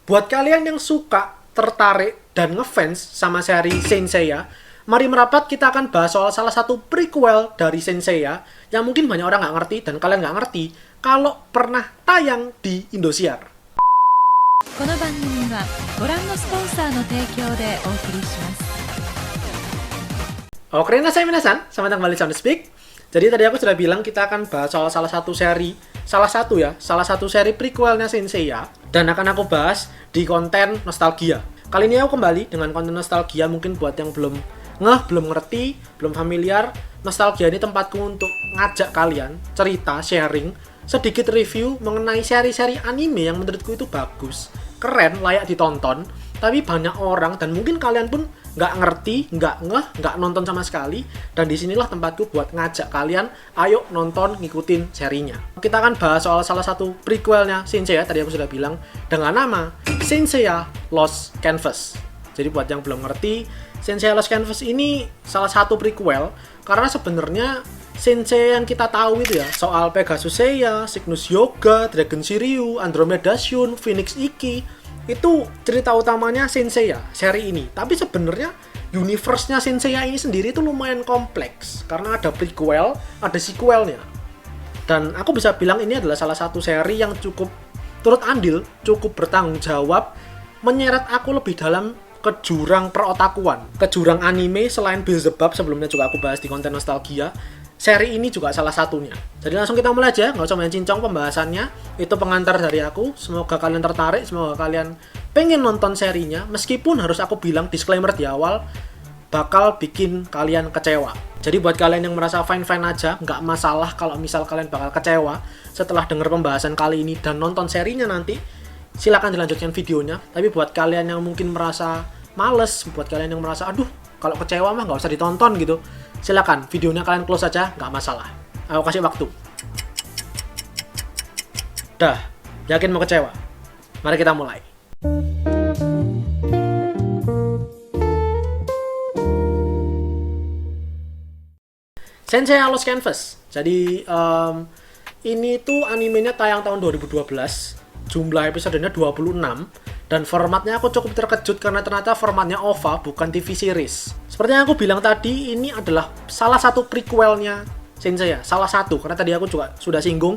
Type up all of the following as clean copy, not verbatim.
Buat kalian yang suka, tertarik, dan ngefans sama seri Saint Seiya, mari merapat kita akan bahas soal salah satu prequel dari Saint Seiya yang mungkin banyak orang nggak ngerti dan kalian nggak ngerti kalau pernah tayang di Indosiar. この番組はご覧のスポンサーの提供でお送りします。 Oke, saya Minasan, selamat datang kembali di Sound Speak. Jadi tadi aku sudah bilang kita akan bahas soal salah satu seri prequelnya Saint Seiya dan akan aku bahas di konten nostalgia. Kali ini aku kembali dengan konten nostalgia, mungkin buat yang belum belum ngerti, belum familiar. Nostalgia ini tempatku untuk ngajak kalian cerita, sharing, sedikit review mengenai seri-seri anime yang menurutku itu bagus, keren, layak ditonton. Tapi banyak orang dan mungkin kalian pun nggak ngerti, nggak nonton sama sekali. Dan disinilah tempatku buat ngajak kalian, ayo nonton, ngikutin serinya. Kita akan bahas soal salah satu prequelnya Saint Seiya, tadi aku sudah bilang, dengan nama Saint Seiya Lost Canvas. Jadi buat yang belum ngerti, Saint Seiya Lost Canvas ini salah satu prequel, karena sebenarnya Saint Seiya yang kita tahu itu ya, soal Pegasus Seiya, Cygnus Yoga, Dragon Shiryu, Andromeda Shun, Phoenix Ikki, itu cerita utamanya Saint Seiya seri ini. Tapi sebenarnya universe-nya Saint Seiya ini sendiri itu lumayan kompleks karena ada prequel, ada sequelnya. Dan aku bisa bilang ini adalah salah satu seri yang cukup turut andil, cukup bertanggung jawab menyeret aku lebih dalam ke jurang perotakuan, ke jurang anime. Selain Beelzebub, sebelumnya juga aku bahas di konten nostalgia, seri ini juga salah satunya. Jadi langsung kita mulai aja, nggak usah main cincong pembahasannya. Itu pengantar dari aku. Semoga kalian tertarik, semoga kalian pengen nonton serinya. Meskipun harus aku bilang disclaimer di awal, bakal bikin kalian kecewa. Jadi buat kalian yang merasa fine-fine aja, nggak masalah kalau misal kalian bakal kecewa setelah denger pembahasan kali ini dan nonton serinya nanti, silakan dilanjutkan videonya. Tapi buat kalian yang mungkin merasa males, buat kalian yang merasa aduh kalau kecewa mah nggak usah ditonton gitu, silakan videonya kalian close aja, nggak masalah. Aku kasih waktu. Dah, yakin mau kecewa? Mari kita mulai. Saint Seiya Lost Canvas. Jadi ini tuh animenya tayang tahun 2012. Jumlah episodenya 26. Dan formatnya aku cukup terkejut karena ternyata formatnya OVA, bukan TV series. Seperti yang aku bilang tadi, ini adalah salah satu prequelnya Saint Seiya. Salah satu, karena tadi aku juga sudah singgung,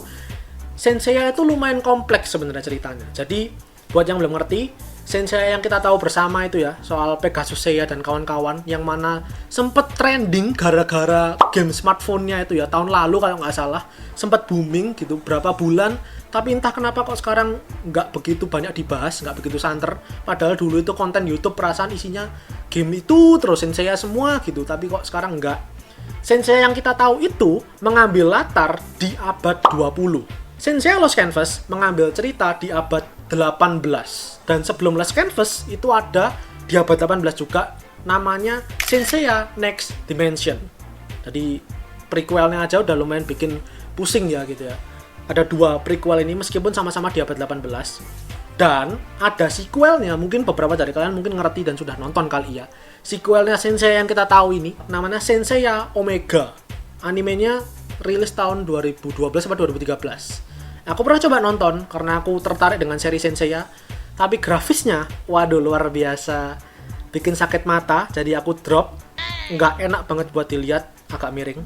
Saint Seiya itu lumayan kompleks sebenarnya ceritanya. Jadi, buat yang belum ngerti, Saint Seiya yang kita tahu bersama itu ya, soal Pegasus Seiya dan kawan-kawan, yang mana sempet trending gara-gara game smartphone-nya itu ya, tahun lalu kalau nggak salah, sempet booming gitu, berapa bulan. Tapi entah kenapa kok sekarang nggak begitu banyak dibahas, nggak begitu santer. Padahal dulu itu konten YouTube perasaan isinya game itu terus Saint Seiya semua gitu. Tapi kok sekarang nggak. Saint Seiya yang kita tahu itu mengambil latar di abad 20. Saint Seiya Lost Canvas mengambil cerita di abad 18. Dan sebelum Lost Canvas itu ada di abad 18 juga, namanya Saint Seiya Next Dimension. Jadi prequelnya aja udah lumayan bikin pusing ya gitu ya. Ada dua prequel ini meskipun sama-sama di abad 18. Dan ada sequelnya, mungkin beberapa dari kalian mungkin ngerti dan sudah nonton kali ya. Sequelnya Saint Seiya yang kita tahu ini namanya Saint Seiya Omega. Animenya rilis tahun 2012 atau 2013. Aku pernah coba nonton karena aku tertarik dengan seri Saint Seiya. Tapi grafisnya, waduh luar biasa. Bikin sakit mata, jadi aku drop. Nggak enak banget buat dilihat, agak miring.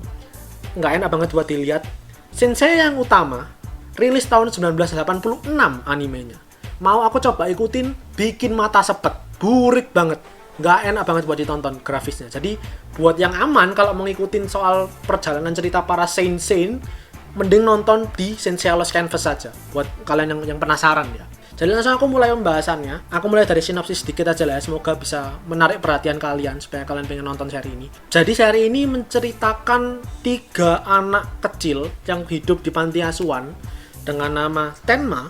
Nggak enak banget buat dilihat. Saint Seiya yang utama rilis tahun 1986 animenya. Mau aku coba ikutin, bikin mata sepet, burik banget, nggak enak banget buat ditonton grafisnya. Jadi buat yang aman kalau mau ngikutin soal perjalanan cerita para Saint, mending nonton di Saint Seiya Lost Canvas saja. Buat kalian yang penasaran ya. Jadi langsung aku mulai pembahasannya. Aku mulai dari sinopsis sedikit aja lah ya. Semoga bisa menarik perhatian kalian supaya kalian pengen nonton seri ini. Jadi seri ini menceritakan 3 anak kecil yang hidup di panti asuhan dengan nama Tenma,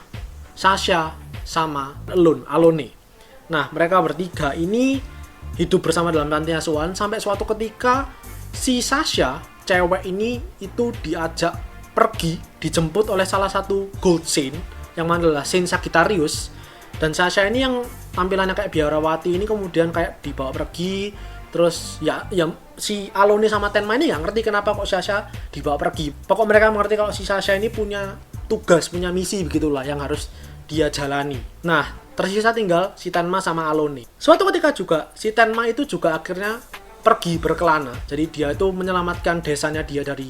Sasha, sama Alone. Nah, mereka bertiga ini hidup bersama dalam panti asuhan sampai suatu ketika si Sasha, cewek ini itu diajak pergi, dijemput oleh salah satu Gold Saint yang mana adalah Saint Sagittarius. Dan Sasha ini yang tampilannya kayak biarawati ini kemudian kayak dibawa pergi. Terus ya si Alone sama Tenma ini nggak ngerti kenapa kok Sasha dibawa pergi. Pokok mereka mengerti kalau si Sasha ini punya tugas, punya misi begitulah yang harus dia jalani. Nah, tersisa tinggal si Tenma sama Alone. Suatu ketika juga si Tenma itu juga akhirnya pergi berkelana. Jadi dia itu menyelamatkan desanya dia dari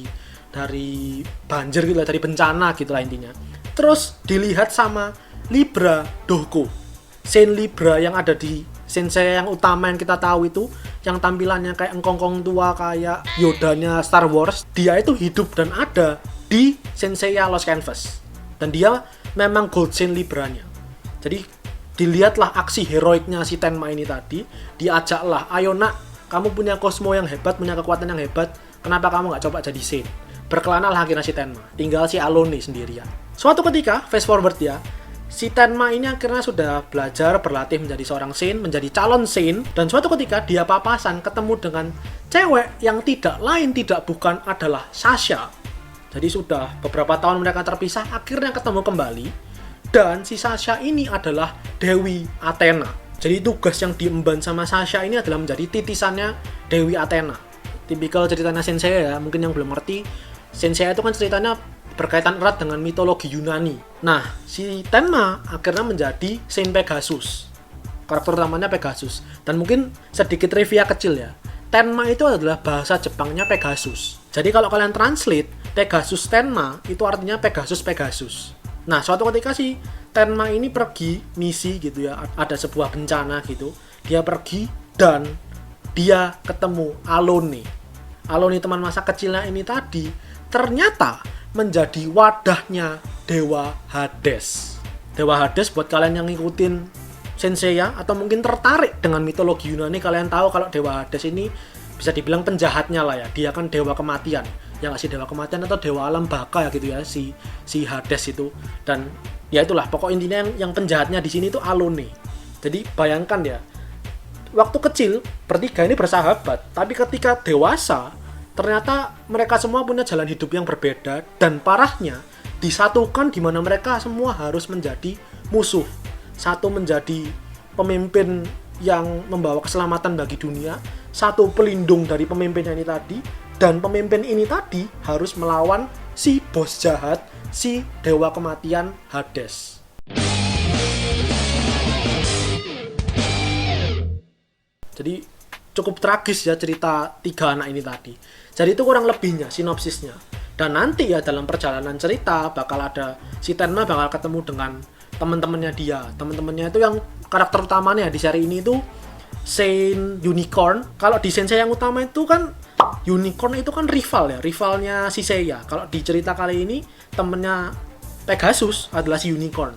banjir gitu lah, dari bencana gitu lah intinya. Terus dilihat sama Libra Dohko, Saint Libra yang ada di sensei yang utama yang kita tahu itu, yang tampilannya kayak engkongkong tua kayak Yodanya Star Wars. Dia itu hidup dan ada di Senseiya Lost Canvas, dan dia memang Gold Saint Libranya. Jadi dilihatlah aksi heroiknya si Tenma ini tadi. Diajaklah, ayo nak, kamu punya kosmo yang hebat, punya kekuatan yang hebat, kenapa kamu nggak coba jadi Saint? Berkelana lah akhirnya si Tenma, tinggal si Alone sendirian. Suatu ketika, fast forward ya, si Tenma ini akhirnya sudah belajar berlatih menjadi seorang Saint, menjadi calon Saint, dan suatu ketika dia papasan ketemu dengan cewek yang tidak lain tidak bukan adalah Sasha. Jadi sudah beberapa tahun mereka terpisah, akhirnya ketemu kembali, dan si Sasha ini adalah Dewi Athena. Jadi tugas yang diemban sama Sasha ini adalah menjadi titisannya Dewi Athena. Tipikal ceritanya Senseiya ya, mungkin yang belum ngerti, Senseiya itu kan ceritanya berkaitan erat dengan mitologi Yunani. Nah, si Tenma akhirnya menjadi Saint Pegasus. Karakter utamanya Pegasus. Dan mungkin sedikit trivia kecil ya. Tenma itu adalah bahasa Jepangnya Pegasus. Jadi kalau kalian translate, Pegasus Tenma itu artinya Pegasus. Nah, suatu ketika si Tenma ini pergi misi gitu ya. Ada sebuah bencana gitu. Dia pergi dan dia ketemu Alone. Alone teman masa kecilnya ini tadi ternyata menjadi wadahnya Dewa Hades. Dewa Hades buat kalian yang ngikutin Senseiya atau mungkin tertarik dengan mitologi Yunani, kalian tahu kalau Dewa Hades ini bisa dibilang penjahatnya lah ya. Dia kan dewa kematian. Ya nggak sih, dewa kematian atau dewa alam baka ya gitu ya, si Hades itu. Dan ya itulah pokok intinya yang penjahatnya di sini itu Alone. Jadi bayangkan ya, waktu kecil bertiga ini bersahabat, tapi ketika dewasa ternyata mereka semua punya jalan hidup yang berbeda, dan parahnya disatukan di mana mereka semua harus menjadi musuh. Satu menjadi pemimpin yang membawa keselamatan bagi dunia, satu pelindung dari pemimpinnya ini tadi, dan pemimpin ini tadi harus melawan si bos jahat, si dewa kematian Hades. Jadi cukup tragis ya cerita tiga anak ini tadi. Jadi itu kurang lebihnya sinopsisnya. Dan nanti ya dalam perjalanan cerita bakal ada si Tenma bakal ketemu dengan teman-temannya dia. Teman-temannya itu yang karakter utamanya di seri ini itu Saint Unicorn. Kalau di Sensei yang utama itu kan Unicorn itu kan rival ya, rivalnya si Seiya. Kalau di cerita kali ini temennya Pegasus adalah si Unicorn.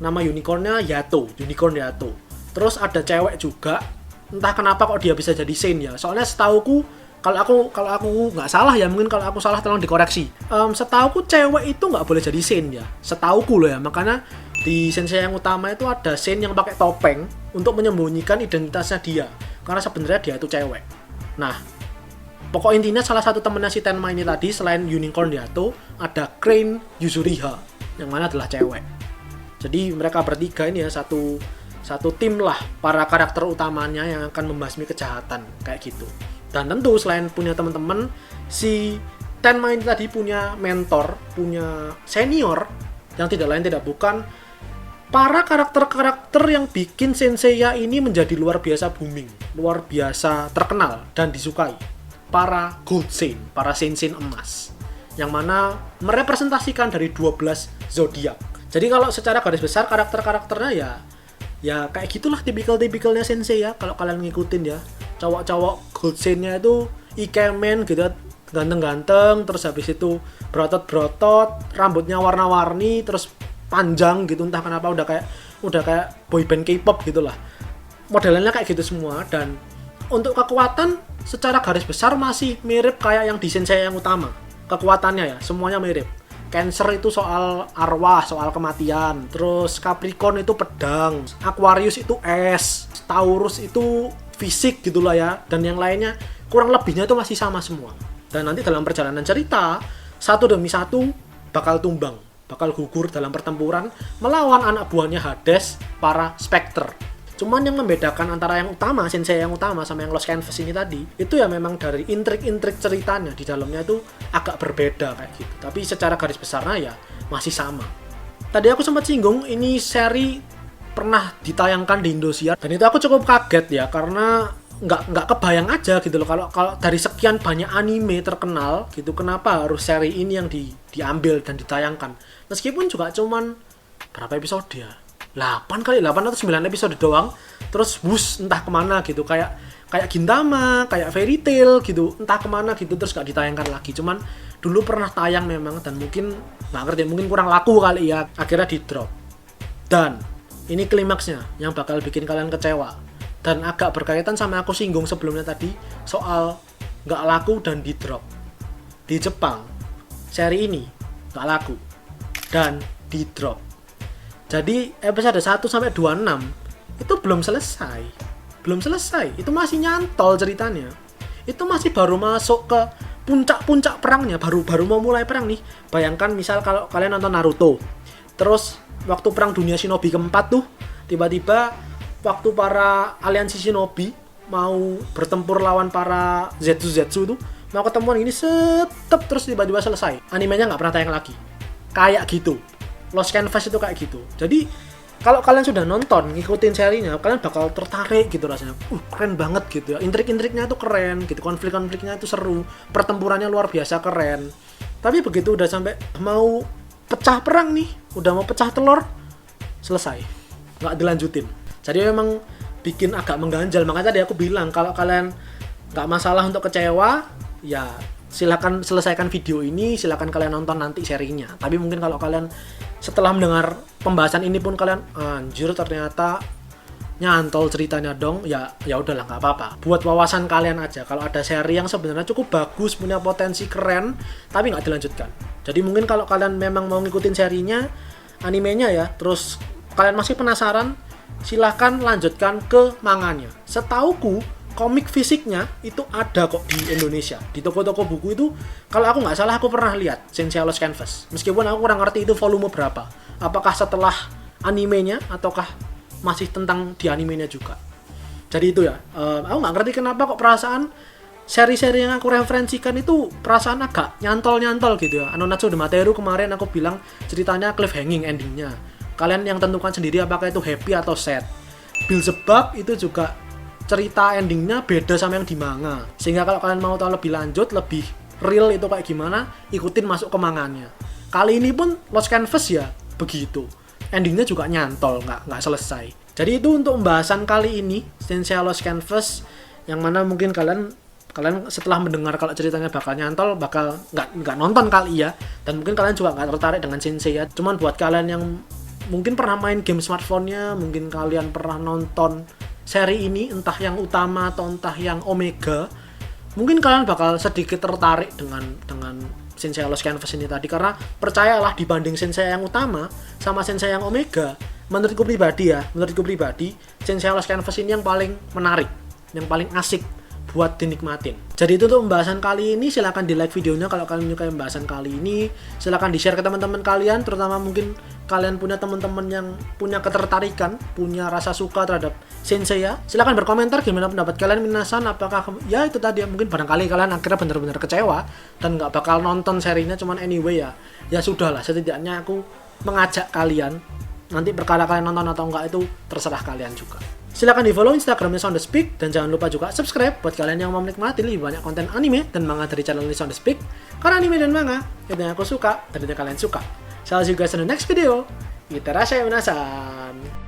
Nama unicornnya Yato, Unicorn Yato. Terus ada cewek juga. Entah kenapa kok dia bisa jadi Saint ya. Soalnya setauku, kalau aku nggak salah ya, mungkin kalau aku salah tolong dikoreksi. Setauku cewek itu nggak boleh jadi Saint ya. Setauku loh ya. Makanya di Sensei yang utama itu ada Saint yang pakai topeng untuk menyembunyikan identitasnya dia. Karena sebenarnya dia itu cewek. Nah, pokok intinya salah satu temennya si Tenma ini tadi selain Unicorn Yato ada Crane Yuzuriha yang mana adalah cewek. Jadi mereka bertiga ini ya satu tim lah para karakter utamanya yang akan membasmi kejahatan kayak gitu. Dan tentu selain punya teman-teman, si Tenma ini tadi punya mentor, punya senior yang tidak lain tidak bukan para karakter-karakter yang bikin Senseiya ini menjadi luar biasa booming, luar biasa terkenal dan disukai. Para Gold Saint, para Saint-Saint emas, yang mana merepresentasikan dari 12 zodiak. Jadi kalau secara garis besar karakter-karakternya ya kayak gitulah tipikal-tipikalnya Sensei ya. Kalau kalian ngikutin ya, cowok-cowok Gold Saint-nya itu ikemen gitu, ganteng-ganteng, terus habis itu berotot-berotot, rambutnya warna-warni, terus panjang gitu, entah kenapa udah kayak boyband K-pop gitulah. Modelannya kayak gitu semua. Dan untuk kekuatan secara garis besar masih mirip kayak yang di Sensei yang utama. Kekuatannya ya semuanya mirip. Cancer itu soal arwah, soal kematian. Terus Capricorn itu pedang, Aquarius itu es, Taurus itu fisik gitulah ya. Dan yang lainnya kurang lebihnya itu masih sama semua. Dan nanti dalam perjalanan cerita, satu demi satu bakal tumbang, bakal gugur dalam pertempuran melawan anak buahnya Hades, para Spectre. Cuman yang membedakan antara yang utama, Sensei yang utama sama yang Lost Canvas ini tadi, itu ya memang dari intrik-intrik ceritanya di dalamnya itu agak berbeda kayak gitu. Tapi secara garis besarnya ya masih sama. tadi aku sempat singgung ini seri pernah ditayangkan di Indosiar dan itu aku cukup kaget ya karena nggak kebayang aja gitu loh kalau dari sekian banyak anime terkenal gitu kenapa harus seri ini yang diambil dan ditayangkan meskipun juga cuman berapa episode ya 8 atau 9 episode doang terus entah kemana gitu kayak Gintama, kayak Fairy Tail gitu entah kemana gitu terus gak ditayangkan lagi cuman dulu pernah tayang memang dan mungkin nggak ngerti mungkin kurang laku kali ya akhirnya di drop dan ini klimaksnya yang bakal bikin kalian kecewa dan agak berkaitan sama aku singgung sebelumnya tadi soal nggak laku dan di drop di Jepang seri ini nggak laku dan di drop jadi episode 1 sampai 26 itu belum selesai itu masih nyantol ceritanya itu masih baru masuk ke puncak perangnya baru mau mulai perang nih. Bayangkan misal kalau kalian nonton Naruto. Terus waktu perang dunia shinobi keempat tuh tiba-tiba waktu para aliansi shinobi mau bertempur lawan para Zetsu tuh mau ketemuan ini terus tiba-tiba selesai. Animenya nggak pernah tayang lagi. Kayak gitu. Lost Canvas itu kayak gitu. Jadi kalau kalian sudah nonton, ngikutin serinya, kalian bakal tertarik gitu rasanya. Keren banget gitu ya. Intrik-intriknya itu keren gitu. Konflik-konfliknya itu seru. Pertempurannya luar biasa keren. Tapi begitu udah sampai mau pecah perang nih, udah mau pecah telur, selesai. Nggak dilanjutin. Jadi memang bikin agak mengganjal. Makanya tadi aku bilang, kalau kalian nggak masalah untuk kecewa, ya silakan selesaikan video ini, silakan kalian nonton nanti serinya. Tapi mungkin kalau kalian setelah mendengar pembahasan ini pun kalian anjir ternyata nyantol ceritanya dong, ya udahlah nggak apa-apa. Buat wawasan kalian aja kalau ada seri yang sebenarnya cukup bagus, punya potensi keren tapi nggak dilanjutkan. Jadi mungkin kalau kalian memang mau ngikutin serinya, animenya ya, terus kalian masih penasaran, silahkan lanjutkan ke manganya. Setauku komik fisiknya itu ada kok di Indonesia. Di toko-toko buku itu, kalau aku nggak salah aku pernah lihat Sensei Lost Canvas. Meskipun aku kurang ngerti itu volume berapa. Apakah setelah animenya ataukah masih tentang di animenya juga. Jadi itu ya. Aku nggak ngerti kenapa kok perasaan seri-seri yang aku referensikan itu perasaan agak nyantol-nyantol gitu ya. Anonatsu de Materu kemarin aku bilang ceritanya cliffhanging endingnya. Kalian yang tentukan sendiri apakah itu happy atau sad. Beelzebub itu juga cerita endingnya beda sama yang di manga. Sehingga kalau kalian mau tahu lebih lanjut, lebih real itu kayak gimana, ikutin masuk ke manganya. Kali ini pun Lost Canvas ya begitu. Endingnya juga nyantol, nggak selesai. Jadi itu untuk pembahasan kali ini, Sensei Lost Canvas, yang mana mungkin kalian setelah mendengar kalau ceritanya bakal nyantol, bakal nggak nonton kali ya. Dan mungkin kalian juga nggak tertarik dengan Sensei ya. Cuman buat kalian yang mungkin pernah main game smartphone-nya, mungkin kalian pernah nonton seri ini, entah yang utama atau entah yang Omega, mungkin kalian bakal sedikit tertarik dengan Sensei Lost Canvas ini tadi, karena percayalah dibanding Sensei yang utama sama Sensei yang Omega, menurutku pribadi Sensei Lost Canvas ini yang paling menarik, yang paling asik buat dinikmatin. Jadi itu untuk pembahasan kali ini. Silahkan di like videonya kalau kalian menyukai pembahasan kali ini. Silahkan di share ke teman-teman kalian, terutama mungkin kalian punya teman-teman yang punya ketertarikan, punya rasa suka terhadap Sensei ya. Silahkan berkomentar gimana pendapat kalian, minasan, apakah ya itu tadi ya, mungkin barangkali kalian akhirnya benar-benar kecewa dan nggak bakal nonton serinya. Cuman anyway ya sudahlah, setidaknya aku mengajak kalian. Nanti perkara kalian nonton atau enggak itu terserah kalian juga. Silahkan di follow Instagramnya Sound The Speak, dan jangan lupa juga subscribe buat kalian yang mau menikmati lebih banyak konten anime dan manga dari channel ini Sound The Speak. Karena anime dan manga itu yang aku suka dan itu yang kalian suka. So, see you guys in the next video. Itarashi minasan.